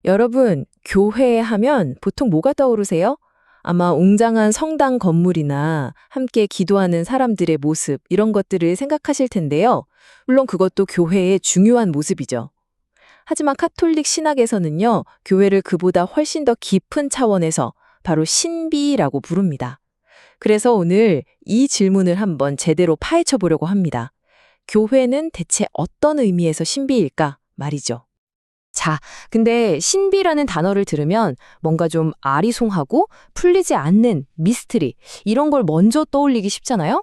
여러분, 교회 하면 보통 뭐가 떠오르세요? 아마 웅장한 성당 건물이나 함께 기도하는 사람들의 모습, 이런 것들을 생각하실 텐데요. 물론 그것도 교회의 중요한 모습이죠. 하지만 카톨릭 신학에서는요, 교회를 그보다 훨씬 더 깊은 차원에서 바로 신비라고 부릅니다. 그래서 오늘 이 질문을 한번 제대로 파헤쳐 보려고 합니다. 교회는 대체 어떤 의미에서 신비일까 말이죠. 자, 근데 신비라는 단어를 들으면 뭔가 좀 아리송하고 풀리지 않는 미스터리, 이런 걸 먼저 떠올리기 쉽잖아요?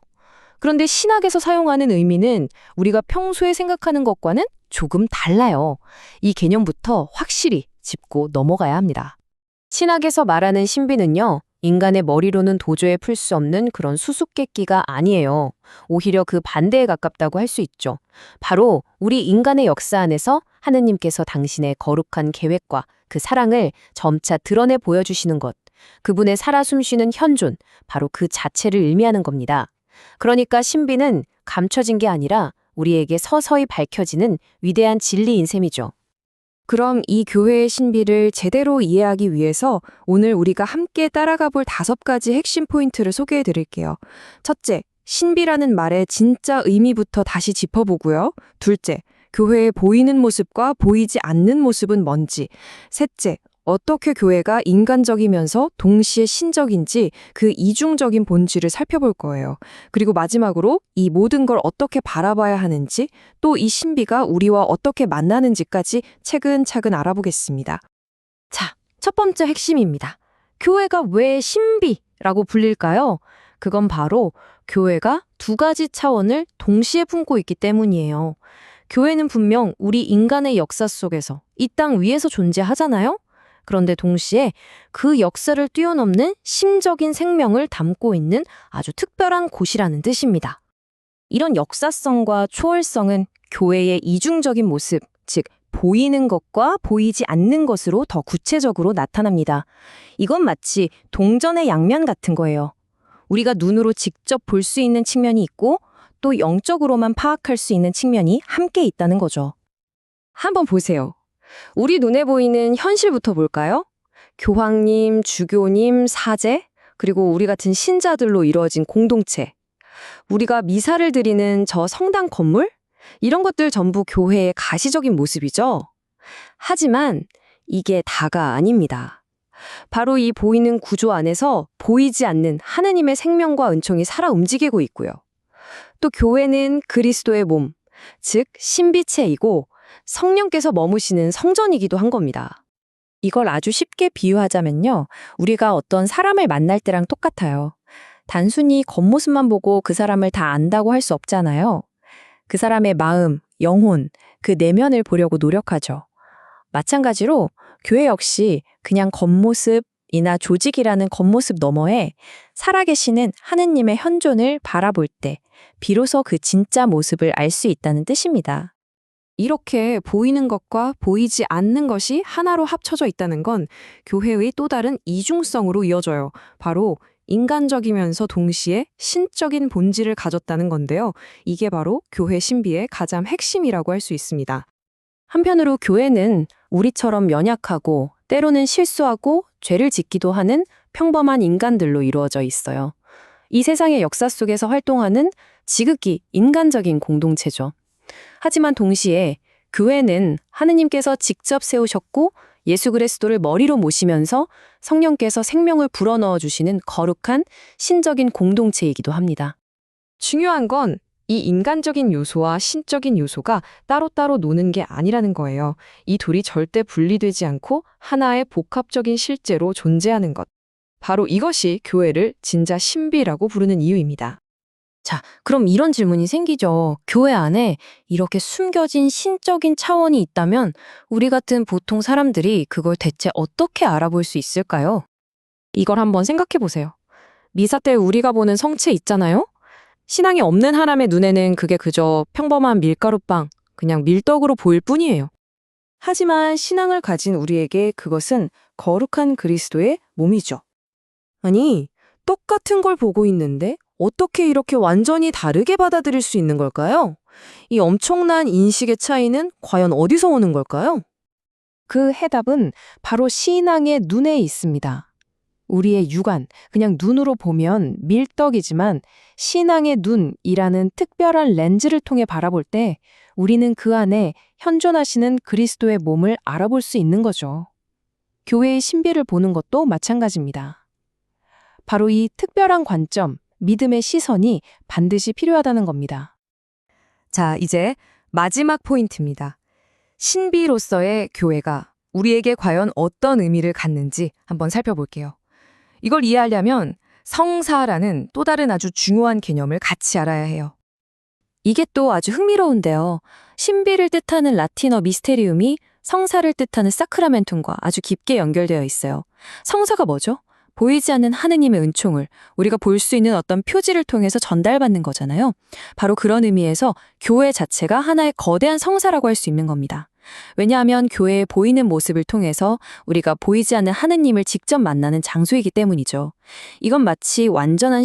그런데 신학에서 사용하는 의미는 우리가 평소에 생각하는 것과는 조금 달라요. 이 개념부터 확실히 짚고 넘어가야 합니다. 신학에서 말하는 신비는요, 인간의 머리로는 도저히 풀 수 없는 그런 수수께끼가 아니에요. 오히려 그 반대에 가깝다고 할 수 있죠. 바로 우리 인간의 역사 안에서 하느님께서 당신의 거룩한 계획과 그 사랑을 점차 드러내 보여주시는 것, 그분의 살아 숨쉬는 현존, 바로 그 자체를 의미하는 겁니다. 그러니까 신비는 감춰진 게 아니라 우리에게 서서히 밝혀지는 위대한 진리인 셈이죠. 그럼 이 교회의 신비를 제대로 이해하기 위해서 오늘 우리가 함께 따라가 볼 5가지 핵심 포인트를 소개해 드릴게요. 첫째, 신비라는 말의 진짜 의미부터 다시 짚어보고요. 둘째, 교회의 보이는 모습과 보이지 않는 모습은 뭔지. 셋째, 어떻게 교회가 인간적이면서 동시에 신적인지 그 이중적인 본질을 살펴볼 거예요. 그리고 마지막으로 이 모든 걸 어떻게 바라봐야 하는지, 또 이 신비가 우리와 어떻게 만나는지까지 차근차근 알아보겠습니다. 자, 첫 번째 핵심입니다. 교회가 왜 신비라고 불릴까요? 그건 바로 교회가 2가지 차원을 동시에 품고 있기 때문이에요. 교회는 분명 우리 인간의 역사 속에서 이 땅 위에서 존재하잖아요? 그런데 동시에 그 역사를 뛰어넘는 심적인 생명을 담고 있는 아주 특별한 곳이라는 뜻입니다. 이런 역사성과 초월성은 교회의 이중적인 모습, 즉 보이는 것과 보이지 않는 것으로 더 구체적으로 나타납니다. 이건 마치 동전의 양면 같은 거예요. 우리가 눈으로 직접 볼 수 있는 측면이 있고 또 영적으로만 파악할 수 있는 측면이 함께 있다는 거죠. 한번 보세요. 우리 눈에 보이는 현실부터 볼까요? 교황님, 주교님, 사제, 그리고 우리 같은 신자들로 이루어진 공동체. 우리가 미사를 드리는 저 성당 건물? 이런 것들 전부 교회의 가시적인 모습이죠. 하지만 이게 다가 아닙니다. 바로 이 보이는 구조 안에서 보이지 않는 하느님의 생명과 은총이 살아 움직이고 있고요. 또 교회는 그리스도의 몸, 즉 신비체이고 성령께서 머무시는 성전이기도 한 겁니다. 이걸 아주 쉽게 비유하자면요, 우리가 어떤 사람을 만날 때랑 똑같아요. 단순히 겉모습만 보고 그 사람을 다 안다고 할 수 없잖아요. 그 사람의 마음, 영혼, 그 내면을 보려고 노력하죠. 마찬가지로 교회 역시 그냥 겉모습이나 조직이라는 겉모습 너머에 살아계시는 하느님의 현존을 바라볼 때 비로소 그 진짜 모습을 알 수 있다는 뜻입니다. 이렇게 보이는 것과 보이지 않는 것이 하나로 합쳐져 있다는 건 교회의 또 다른 이중성으로 이어져요. 바로 인간적이면서 동시에 신적인 본질을 가졌다는 건데요. 이게 바로 교회 신비의 가장 핵심이라고 할 수 있습니다. 한편으로 교회는 우리처럼 연약하고 때로는 실수하고 죄를 짓기도 하는 평범한 인간들로 이루어져 있어요. 이 세상의 역사 속에서 활동하는 지극히 인간적인 공동체죠. 하지만 동시에 교회는 하느님께서 직접 세우셨고 예수 그리스도를 머리로 모시면서 성령께서 생명을 불어넣어 주시는 거룩한 신적인 공동체이기도 합니다. 중요한 건 이 인간적인 요소와 신적인 요소가 따로따로 노는 게 아니라는 거예요. 이 둘이 절대 분리되지 않고 하나의 복합적인 실제로 존재하는 것. 바로 이것이 교회를 진짜 신비라고 부르는 이유입니다. 자, 그럼 이런 질문이 생기죠. 교회 안에 이렇게 숨겨진 신적인 차원이 있다면 우리 같은 보통 사람들이 그걸 대체 어떻게 알아볼 수 있을까요? 이걸 한번 생각해 보세요. 미사 때 우리가 보는 성체 있잖아요? 신앙이 없는 사람의 눈에는 그게 그저 평범한 밀가루빵, 그냥 밀떡으로 보일 뿐이에요. 하지만 신앙을 가진 우리에게 그것은 거룩한 그리스도의 몸이죠. 아니, 똑같은 걸 보고 있는데 어떻게 이렇게 완전히 다르게 받아들일 수 있는 걸까요? 이 엄청난 인식의 차이는 과연 어디서 오는 걸까요? 그 해답은 바로 신앙의 눈에 있습니다. 우리의 육안, 그냥 눈으로 보면 밀떡이지만 신앙의 눈이라는 특별한 렌즈를 통해 바라볼 때 우리는 그 안에 현존하시는 그리스도의 몸을 알아볼 수 있는 거죠. 교회의 신비를 보는 것도 마찬가지입니다. 바로 이 특별한 관점, 믿음의 시선이 반드시 필요하다는 겁니다. 자, 이제 마지막 포인트입니다. 신비로서의 교회가 우리에게 과연 어떤 의미를 갖는지 한번 살펴볼게요. 이걸 이해하려면 성사라는 또 다른 아주 중요한 개념을 같이 알아야 해요. 이게 또 아주 흥미로운데요. 신비를 뜻하는 라틴어 미스테리움이 성사를 뜻하는 사크라멘툼과 아주 깊게 연결되어 있어요. 성사가 뭐죠? 보이지 않는 하느님의 은총을 우리가 볼 수 있는 어떤 표지를 통해서 전달받는 거잖아요. 바로 그런 의미에서 교회 자체가 하나의 거대한 성사라고 할 수 있는 겁니다. 왜냐하면 교회의 보이는 모습을 통해서 우리가 보이지 않는 하느님을 직접 만나는 장소이기 때문이죠. 이건 마치 완전한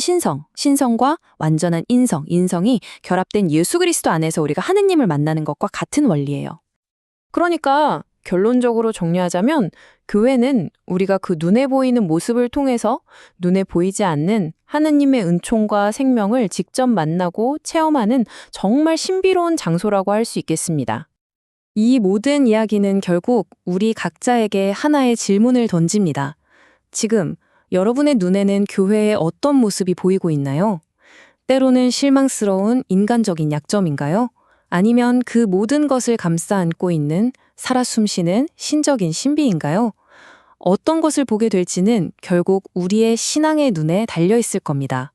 신성과 완전한 인성이 결합된 예수 그리스도 안에서 우리가 하느님을 만나는 것과 같은 원리예요. 그러니까 결론적으로 정리하자면 교회는 우리가 그 눈에 보이는 모습을 통해서 눈에 보이지 않는 하느님의 은총과 생명을 직접 만나고 체험하는 정말 신비로운 장소라고 할 수 있겠습니다. 이 모든 이야기는 결국 우리 각자에게 하나의 질문을 던집니다. 지금 여러분의 눈에는 교회의 어떤 모습이 보이고 있나요? 때로는 실망스러운 인간적인 약점인가요? 아니면 그 모든 것을 감싸 안고 있는 살아 숨쉬는 신적인 신비인가요? 어떤 것을 보게 될지는 결국 우리의 신앙의 눈에 달려 있을 겁니다.